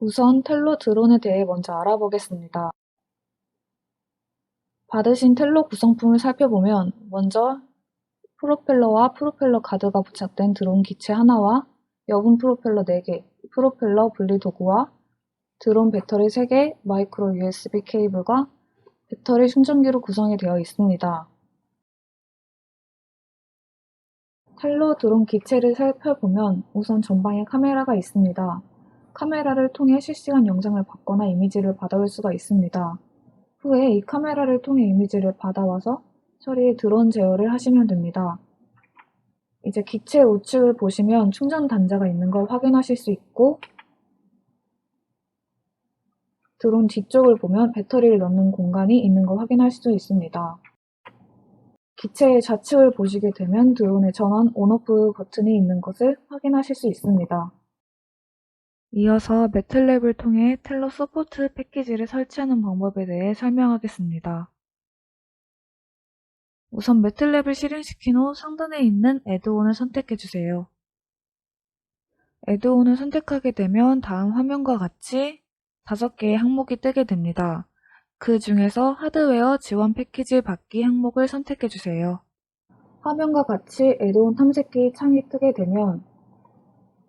우선 텔로 드론에 대해 먼저 알아보겠습니다. 받으신 텔로 구성품을 살펴보면 먼저 프로펠러와 프로펠러 가드가 부착된 드론 기체 하나와 여분 프로펠러 4개, 프로펠러 분리 도구와 드론 배터리 3개, 마이크로 USB 케이블과 배터리 충전기로 구성이 되어 있습니다. 텔로 드론 기체를 살펴보면 우선 전방에 카메라가 있습니다. 카메라를 통해 실시간 영상을 받거나 이미지를 받아올 수가 있습니다. 후에 이 카메라를 통해 이미지를 받아와서 처리해 드론 제어를 하시면 됩니다. 이제 기체 우측을 보시면 충전 단자가 있는 걸 확인하실 수 있고, 드론 뒤쪽을 보면 배터리를 넣는 공간이 있는 걸 확인할 수 있습니다. 기체의 좌측을 보시게 되면 드론의 전원 온오프 버튼이 있는 것을 확인하실 수 있습니다. 이어서 매틀랩을 통해 텔로 서포트 패키지를 설치하는 방법에 대해 설명하겠습니다. 우선 매틀랩을 실행시킨 후 상단에 있는 애드온을 선택해주세요. 애드온을 선택하게 되면 다음 화면과 같이 5개의 항목이 뜨게 됩니다. 그 중에서 하드웨어 지원 패키지 받기 항목을 선택해주세요. 화면과 같이 애드온 탐색기 창이 뜨게 되면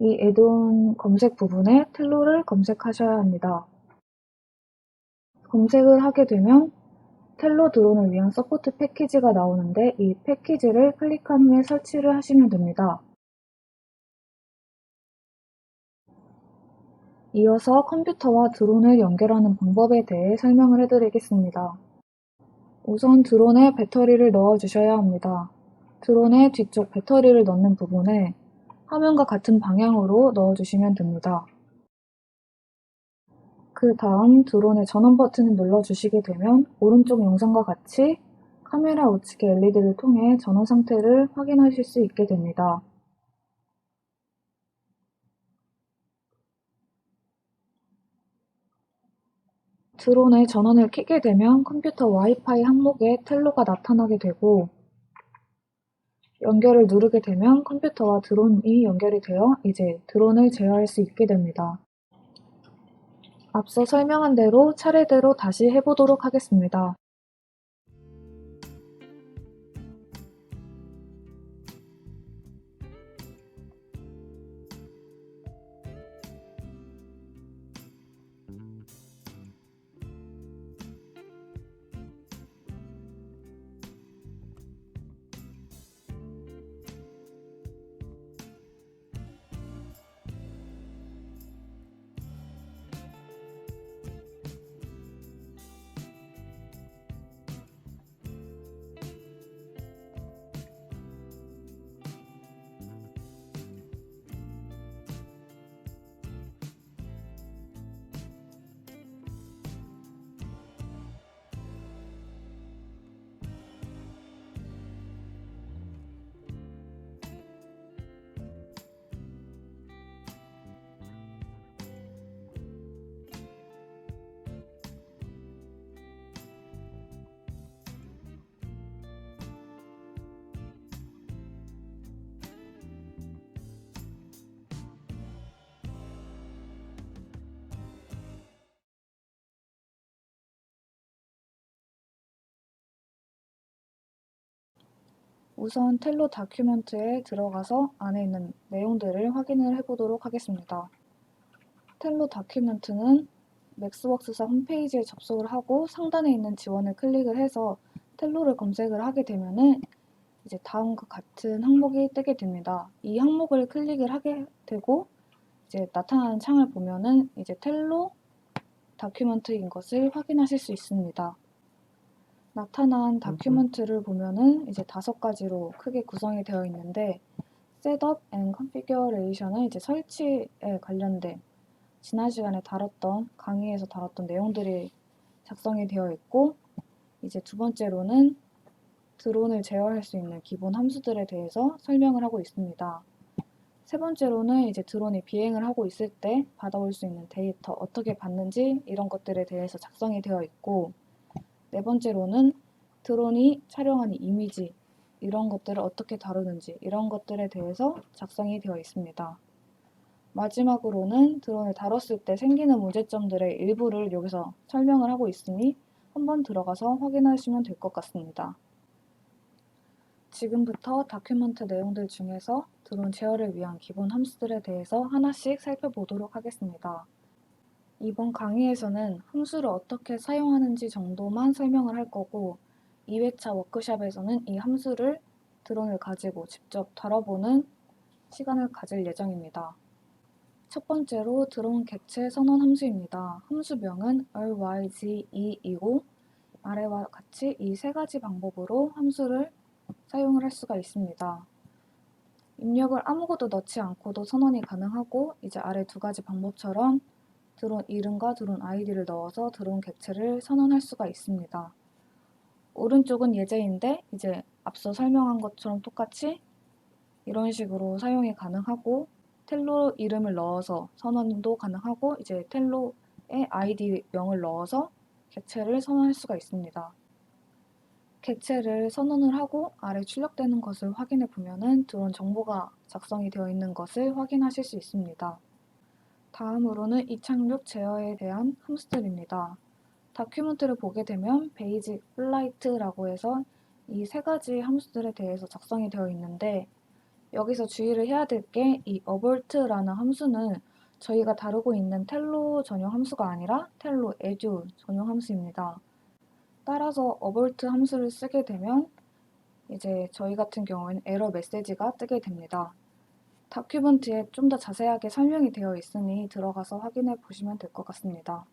이 애드온 검색 부분에 텔로를 검색하셔야 합니다. 검색을 하게 되면 텔로 드론을 위한 서포트 패키지가 나오는데 이 패키지를 클릭한 후에 설치를 하시면 됩니다. 이어서 컴퓨터와 드론을 연결하는 방법에 대해 설명을 해드리겠습니다. 우선 드론에 배터리를 넣어 주셔야 합니다. 드론의 뒤쪽 배터리를 넣는 부분에 화면과 같은 방향으로 넣어 주시면 됩니다. 그 다음 드론의 전원 버튼을 눌러 주시게 되면 오른쪽 영상과 같이 카메라 우측의 LED를 통해 전원 상태를 확인하실 수 있게 됩니다. 드론의 전원을 켜게 되면 컴퓨터 와이파이 항목에 텔로가 나타나게 되고, 연결을 누르게 되면 컴퓨터와 드론이 연결이 되어 이제 드론을 제어할 수 있게 됩니다. 앞서 설명한 대로 차례대로 다시 해보도록 하겠습니다. 우선 텔로 다큐멘트에 들어가서 안에 있는 내용들을 확인을 해보도록 하겠습니다. 텔로 다큐멘트는 맥스웍스사 홈페이지에 접속을 하고 상단에 있는 지원을 클릭을 해서 텔로를 검색을 하게 되면은 이제 다음과 같은 항목이 뜨게 됩니다. 이 항목을 클릭을 하게 되고 이제 나타나는 창을 보면은 이제 텔로 다큐멘트인 것을 확인하실 수 있습니다. 나타난 다큐멘트를 보면은 이제 5가지로 크게 구성이 되어 있는데 셋업 앤 컨피규레이션은 이제 설치에 관련된 지난 시간에 다뤘던 강의에서 다뤘던 내용들이 작성이 되어 있고, 이제 두 번째로는 드론을 제어할 수 있는 기본 함수들에 대해서 설명을 하고 있습니다. 세 번째로는 이제 드론이 비행을 하고 있을 때 받아올 수 있는 데이터, 어떻게 받는지 이런 것들에 대해서 작성이 되어 있고, 네 번째로는 드론이 촬영하는 이미지, 이런 것들을 어떻게 다루는지 이런 것들에 대해서 작성이 되어 있습니다. 마지막으로는 드론을 다뤘을 때 생기는 문제점들의 일부를 여기서 설명을 하고 있으니 한번 들어가서 확인하시면 될 것 같습니다. 지금부터 다큐멘트 내용들 중에서 드론 제어를 위한 기본 함수들에 대해서 하나씩 살펴보도록 하겠습니다. 이번 강의에서는 함수를 어떻게 사용하는지 정도만 설명을 할 거고 2회차 워크숍에서는 이 함수를 드론을 가지고 직접 다뤄보는 시간을 가질 예정입니다. 첫 번째로 드론 객체 선언 함수입니다. 함수명은 ryge이고 아래와 같이 이 세 가지 방법으로 함수를 사용을 할 수가 있습니다. 입력을 아무것도 넣지 않고도 선언이 가능하고 이제 아래 두 가지 방법처럼 드론 이름과 드론 아이디를 넣어서 드론 객체를 선언할 수가 있습니다. 오른쪽은 예제인데 이제 앞서 설명한 것처럼 똑같이 이런 식으로 사용이 가능하고 텔로 이름을 넣어서 선언도 가능하고 이제 텔로의 아이디명을 넣어서 객체를 선언할 수가 있습니다. 객체를 선언을 하고 아래 출력되는 것을 확인해 보면은 드론 정보가 작성이 되어 있는 것을 확인하실 수 있습니다. 다음으로는 이착륙 제어에 대한 함수들입니다. 다큐멘트를 보게 되면 베이직, 플라이트라고 해서 이 세 가지 함수들에 대해서 작성이 되어 있는데 여기서 주의를 해야 될 게 이 abort라는 함수는 저희가 다루고 있는 텔로 전용 함수가 아니라 텔로 에듀 전용 함수입니다. 따라서 abort 함수를 쓰게 되면 이제 저희 같은 경우에는 에러 메시지가 뜨게 됩니다. 다큐멘트에 좀 더 자세하게 설명이 되어 있으니 들어가서 확인해 보시면 될 것 같습니다.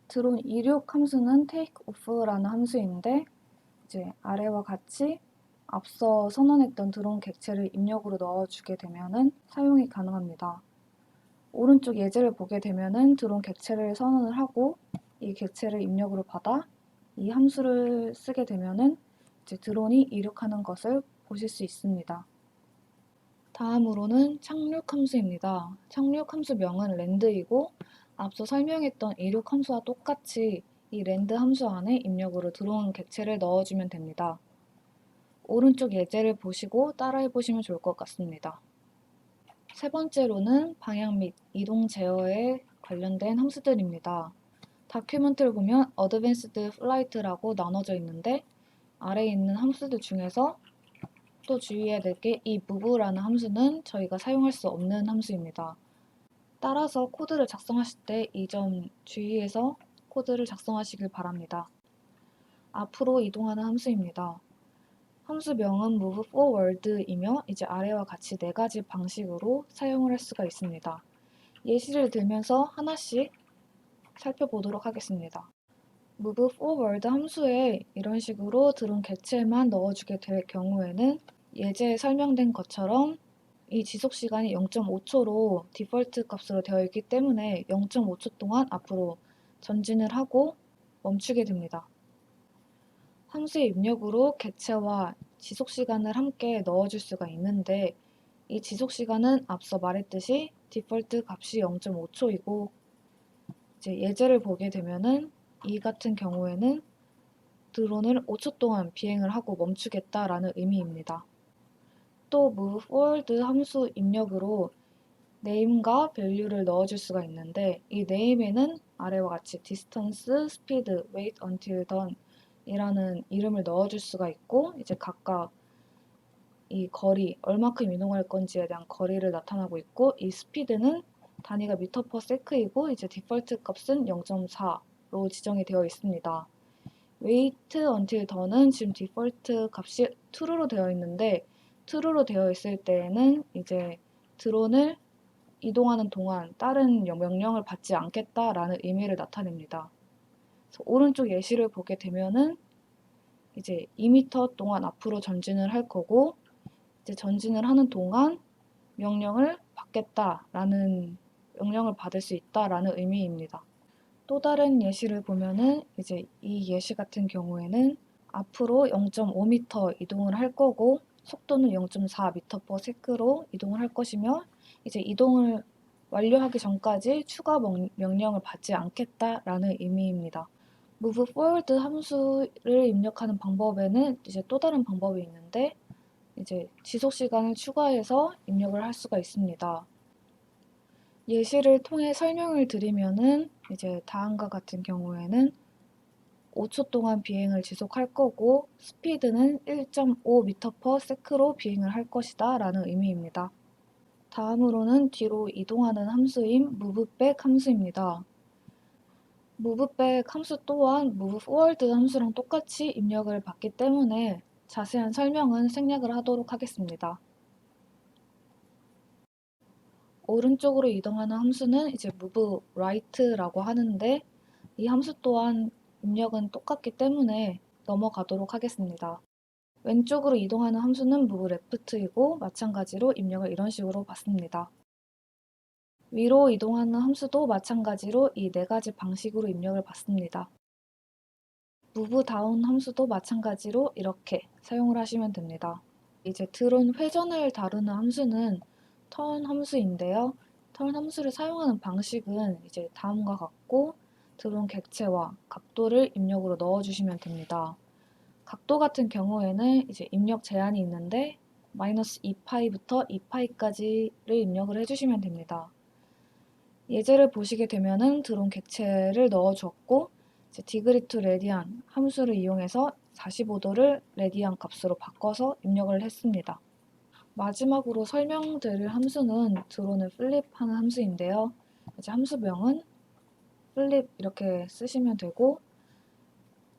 드론 이륙 함수는 takeoff라는 함수인데 이제 아래와 같이 앞서 선언했던 드론 객체를 입력으로 넣어주게 되면은 사용이 가능합니다. 오른쪽 예제를 보게 되면은 드론 객체를 선언을 하고 이 객체를 입력으로 받아 이 함수를 쓰게 되면은 이제 드론이 이륙하는 것을 보실 수 있습니다. 다음으로는 착륙 함수입니다. 착륙 함수명은 랜드이고 앞서 설명했던 이륙 함수와 똑같이 이 랜드 함수 안에 입력으로 드론 객체를 넣어주면 됩니다. 오른쪽 예제를 보시고 따라해 보시면 좋을 것 같습니다. 세 번째로는 방향 및 이동 제어에 관련된 함수들입니다. 다큐멘트를 보면 어드밴스드 플라이트라고 나눠져 있는데 아래에 있는 함수들 중에서 또 주의해야 될 게 이 move라는 함수는 저희가 사용할 수 없는 함수입니다. 따라서 코드를 작성하실 때 이 점 주의해서 코드를 작성하시길 바랍니다. 앞으로 이동하는 함수입니다. 함수명은 move forward이며 이제 아래와 같이 네 가지 방식으로 사용을 할 수가 있습니다. 예시를 들면서 하나씩 살펴보도록 하겠습니다. move forward 함수에 이런 식으로 드론 객체만 넣어주게 될 경우에는 예제에 설명된 것처럼 이 지속시간이 0.5초로 디폴트 값으로 되어 있기 때문에 0.5초 동안 앞으로 전진을 하고 멈추게 됩니다. 함수의 입력으로 객체와 지속시간을 함께 넣어줄 수가 있는데 이 지속시간은 앞서 말했듯이 디폴트 값이 0.5초이고 이제 예제를 보게 되면은 이 같은 경우에는 드론을 5초 동안 비행을 하고 멈추겠다라는 의미입니다. 또 move forward 함수 입력으로 name과 value를 넣어줄 수가 있는데 이 name에는 아래와 같이 distance, speed, wait until done 이라는 이름을 넣어줄 수가 있고 이제 각각 이 거리, 얼마큼 이동할 건지에 대한 거리를 나타나고 있고 이 스피드는 단위가 미터 퍼 세크이고 이제 디폴트 값은 0.4로 지정이 되어 있습니다. wait until done은 지금 디폴트 값이 true로 되어 있는데 true로 되어 있을 때에는 이제 드론을 이동하는 동안 다른 명령을 받지 않겠다라는 의미를 나타냅니다. 그래서 오른쪽 예시를 보게 되면은 이제 2m 동안 앞으로 전진을 할 거고 이제 전진을 하는 동안 명령을 받겠다라는 명령을 받을 수 있다라는 의미입니다. 또 다른 예시를 보면은 이제 이 예시 같은 경우에는 앞으로 0.5m 이동을 할 거고 속도는 0.4m/s로 이동을 할 것이며 이제 이동을 완료하기 전까지 추가 명령을 받지 않겠다라는 의미입니다. move forward 함수를 입력하는 방법에는 이제 또 다른 방법이 있는데 이제 지속 시간을 추가해서 입력을 할 수가 있습니다. 예시를 통해 설명을 드리면은 이제 다음과 같은 경우에는 5초 동안 비행을 지속할 거고 스피드는 1.5m/s로 비행을 할 것이다 라는 의미입니다. 다음으로는 뒤로 이동하는 함수인 moveback 함수입니다. moveback 함수 또한 moveforward 함수랑 똑같이 입력을 받기 때문에 자세한 설명은 생략을 하도록 하겠습니다. 오른쪽으로 이동하는 함수는 이제 move right라고 하는데 이 함수 또한 입력은 똑같기 때문에 넘어가도록 하겠습니다. 왼쪽으로 이동하는 함수는 move left이고 마찬가지로 입력을 이런 식으로 받습니다. 위로 이동하는 함수도 마찬가지로 이 네 가지 방식으로 입력을 받습니다. move down 함수도 마찬가지로 이렇게 사용을 하시면 됩니다. 이제 드론 회전을 다루는 함수는 turn 함수인데요. turn 함수를 사용하는 방식은 이제 다음과 같고 드론 객체와 각도를 입력으로 넣어주시면 됩니다. 각도 같은 경우에는 이제 입력 제한이 있는데 -2파이부터 2파이까지를 입력을 해주시면 됩니다. 예제를 보시게 되면은 드론 객체를 넣어주었고 이제 디그리 투 레디안 함수를 이용해서 45도를 레디안 값으로 바꿔서 입력을 했습니다. 마지막으로 설명드릴 함수는 드론을 플립하는 함수인데요. 이제 함수명은 플립 이렇게 쓰시면 되고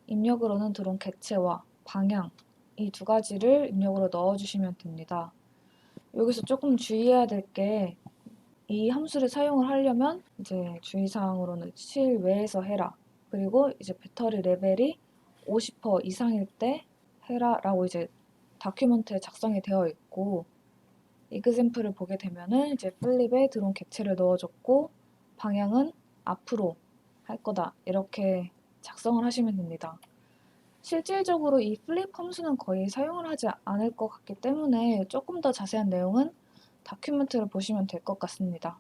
입력으로는 드론 객체와 방향 이 두 가지를 입력으로 넣어주시면 됩니다. 여기서 조금 주의해야 될 게 이 함수를 사용을 하려면 이제 주의사항으로는 실외에서 해라. 그리고 이제 배터리 레벨이 50% 이상일 때 해라 라고 이제 다큐멘트에 작성이 되어 있고 이그샘플을 보게 되면은 이제 플립에 드론 객체를 넣어줬고 방향은 앞으로 할 거다 이렇게 작성을 하시면 됩니다. 실질적으로 이 플립 함수는 거의 사용을 하지 않을 것 같기 때문에 조금 더 자세한 내용은 다큐멘트를 보시면 될 것 같습니다.